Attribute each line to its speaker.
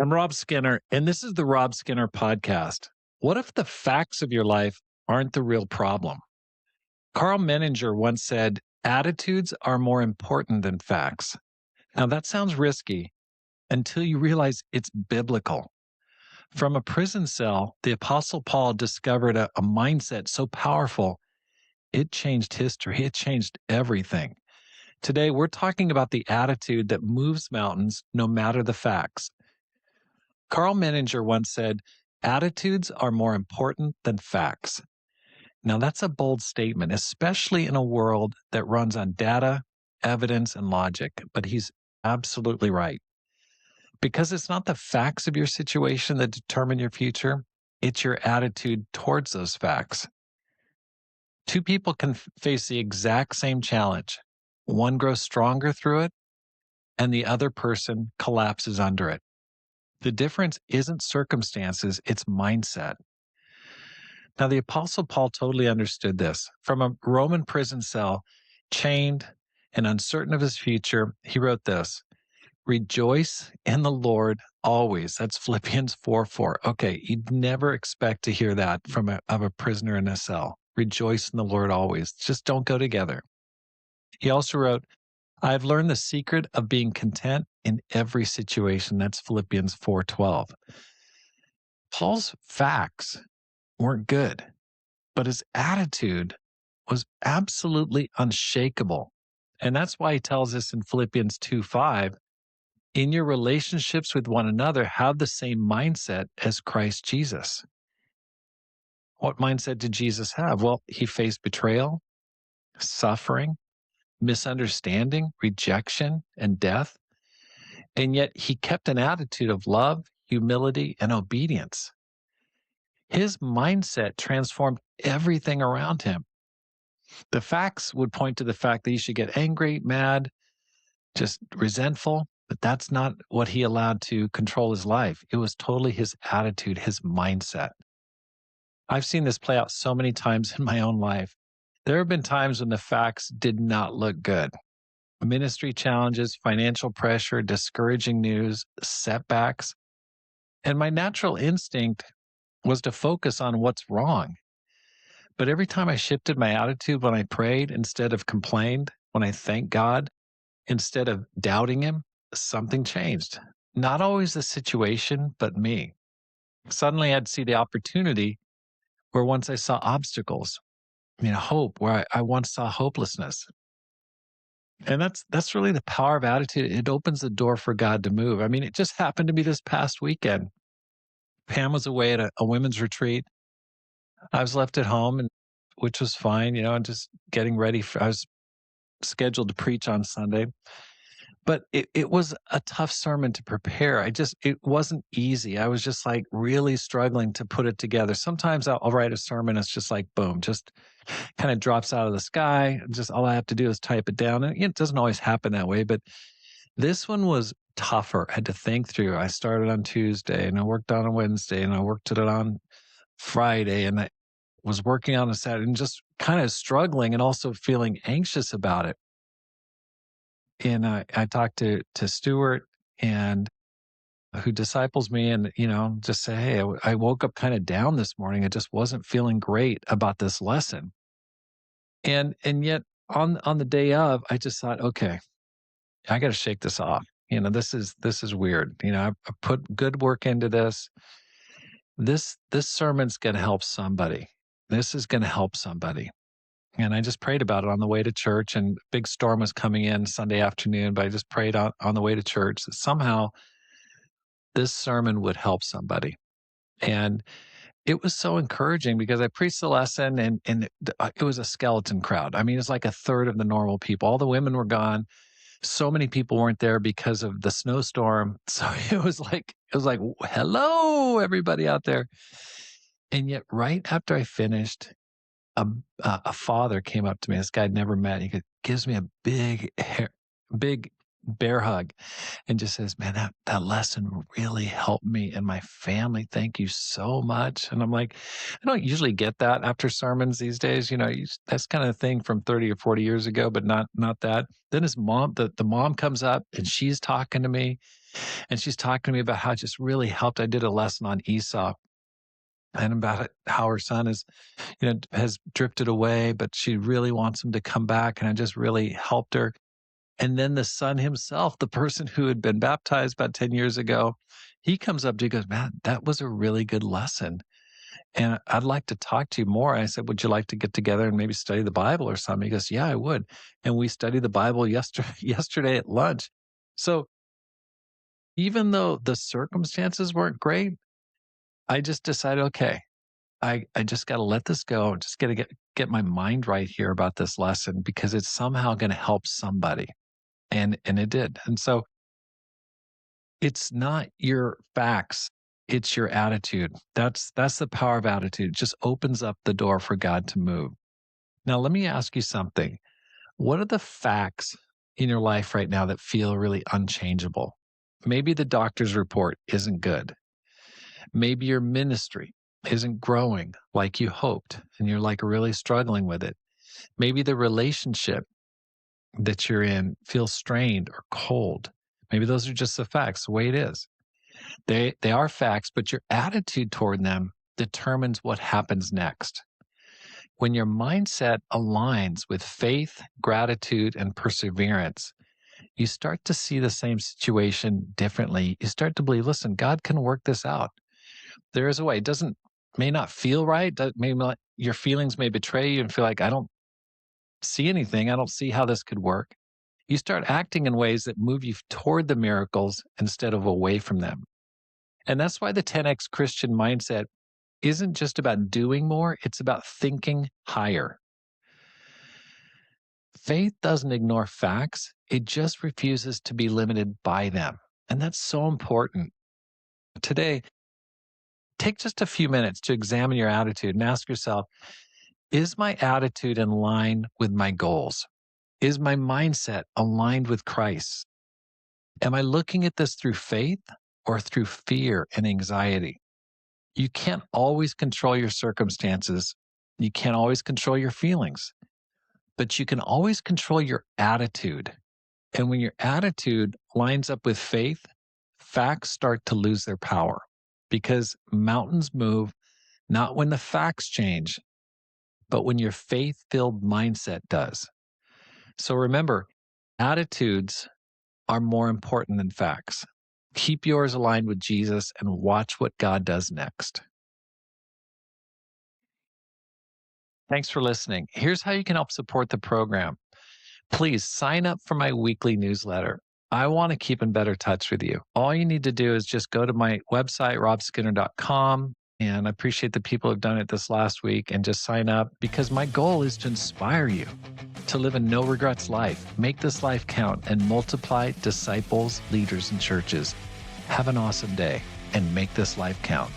Speaker 1: I'm Rob Skinner, and this is the Rob Skinner Podcast. What if the facts of your life aren't the real problem? Carl Menninger once said, attitudes are more important than facts. Now, that sounds risky until you realize it's biblical. From a prison cell, the Apostle Paul discovered a mindset so powerful, it changed history, it changed everything. Today, we're talking about the attitude that moves mountains no matter the facts. Carl Menninger once said, attitudes are more important than facts. Now, that's a bold statement, especially in a world that runs on data, evidence, and logic, but he's absolutely right. Because it's not the facts of your situation that determine your future, it's your attitude towards those facts. Two people can face the exact same challenge. One grows stronger through it, and the other person collapses under it. The difference isn't circumstances, it's mindset. Now, the Apostle Paul totally understood this. From a Roman prison cell, chained and uncertain of his future, he wrote this: rejoice in the Lord always. That's Philippians 4:4. Okay, you'd never expect to hear that from a prisoner in a cell. Rejoice in the Lord always. Just don't go together. He also wrote, I've learned the secret of being content in every situation. That's Philippians 4:12. Paul's facts weren't good, but his attitude was absolutely unshakable. And that's why he tells us in Philippians 2:5, in your relationships with one another, have the same mindset as Christ Jesus. What mindset did Jesus have? Well, he faced betrayal, suffering, misunderstanding, rejection, and death. And yet he kept an attitude of love, humility, and obedience. His mindset transformed everything around him. The facts would point to the fact that he should get angry, mad, just resentful, but that's not what he allowed to control his life. It was totally his attitude, his mindset. I've seen this play out so many times in my own life. There have been times when the facts did not look good. Ministry challenges, financial pressure, discouraging news, setbacks. And my natural instinct was to focus on what's wrong. But every time I shifted my attitude when I prayed, instead of complained, when I thanked God, instead of doubting him, something changed. Not always the situation, but me. Suddenly I'd see the opportunity where once I saw obstacles, hope where I once saw hopelessness. And that's really the power of attitude. It opens the door for God to move. I mean, it just happened to me this past weekend. Pam was away at a women's retreat. I was left at home, and which was fine, and just getting ready. I was scheduled to preach on Sunday, but it was a tough sermon to prepare. It wasn't easy. I was just like really struggling to put it together. Sometimes I'll write a sermon. It's just like, boom, just kind of drops out of the sky. Just all I have to do is type it down. And it doesn't always happen that way, but this one was tougher. I had to think through. I started on Tuesday and I worked on a Wednesday and I worked it on Friday and I was working on a Saturday and just kind of struggling and also feeling anxious about it. And I talked to Stuart and who disciples me and, just say, hey, I woke up kind of down this morning. I just wasn't feeling great about this lesson. And yet on the day of, I just thought, okay, I got to shake this off. This is weird. I put good work into this. This sermon's going to help somebody. This is going to help somebody. And I just prayed about it on the way to church, and a big storm was coming in Sunday afternoon, but I just prayed on the way to church that somehow this sermon would help somebody. And it was so encouraging because I preached the lesson and it was a skeleton crowd. I mean, it's like a third of the normal people. All the women were gone. So many people weren't there because of the snowstorm. So it was like, hello, everybody out there. And yet right after I finished, a father came up to me. This guy I'd never met. He gives me a big bear hug and just says, man, that lesson really helped me and my family. Thank you so much. And I'm like, I don't usually get that after sermons these days. That's kind of a thing from 30 or 40 years ago, but not that. Then his mom, the mom comes up and she's talking to me. And she's talking to me about how it just really helped. I did a lesson on Esau and about how her son has drifted away, but she really wants him to come back. And I just really helped her. And then the son himself, the person who had been baptized about 10 years ago, he comes up to me and goes, "Man, that was a really good lesson. And I'd like to talk to you more." I said, "Would you like to get together and maybe study the Bible or something?" He goes, "Yeah, I would." And we studied the Bible yesterday at lunch. So even though the circumstances weren't great, I just decided, okay, I just got to let this go. Just got to get my mind right here about this lesson because it's somehow going to help somebody. And it did. And so it's not your facts, it's your attitude. That's the power of attitude. It just opens up the door for God to move. Now, let me ask you something. What are the facts in your life right now that feel really unchangeable? Maybe the doctor's report isn't good. Maybe your ministry isn't growing like you hoped and you're like really struggling with it. Maybe the relationship that you're in feels strained or cold. Maybe those are just the facts, the way it is. They are facts, but your attitude toward them determines what happens next. When your mindset aligns with faith, gratitude, and perseverance, you start to see the same situation differently. You start to believe, listen, God can work this out. There is a way. It may not feel right. Your feelings may betray you and feel like, I don't see anything. I don't see how this could work. You start acting in ways that move you toward the miracles instead of away from them. And that's why the 10X Christian mindset isn't just about doing more, it's about thinking higher. Faith doesn't ignore facts, it just refuses to be limited by them. And that's so important. Today, take just a few minutes to examine your attitude and ask yourself, is my attitude in line with my goals? Is my mindset aligned with Christ? Am I looking at this through faith or through fear and anxiety? You can't always control your circumstances. You can't always control your feelings, but you can always control your attitude. And when your attitude lines up with faith, facts start to lose their power because mountains move not when the facts change, but when your faith filled mindset does. So remember, attitudes are more important than facts. Keep yours aligned with Jesus and watch what God does next. Thanks for listening. Here's how you can help support the program. Please sign up for my weekly newsletter. I want to keep in better touch with you. All you need to do is just go to my website, robskinner.com. And I appreciate the people who've done it this last week and just sign up because my goal is to inspire you to live a no regrets life, make this life count, and multiply disciples, leaders, and churches. Have an awesome day and make this life count.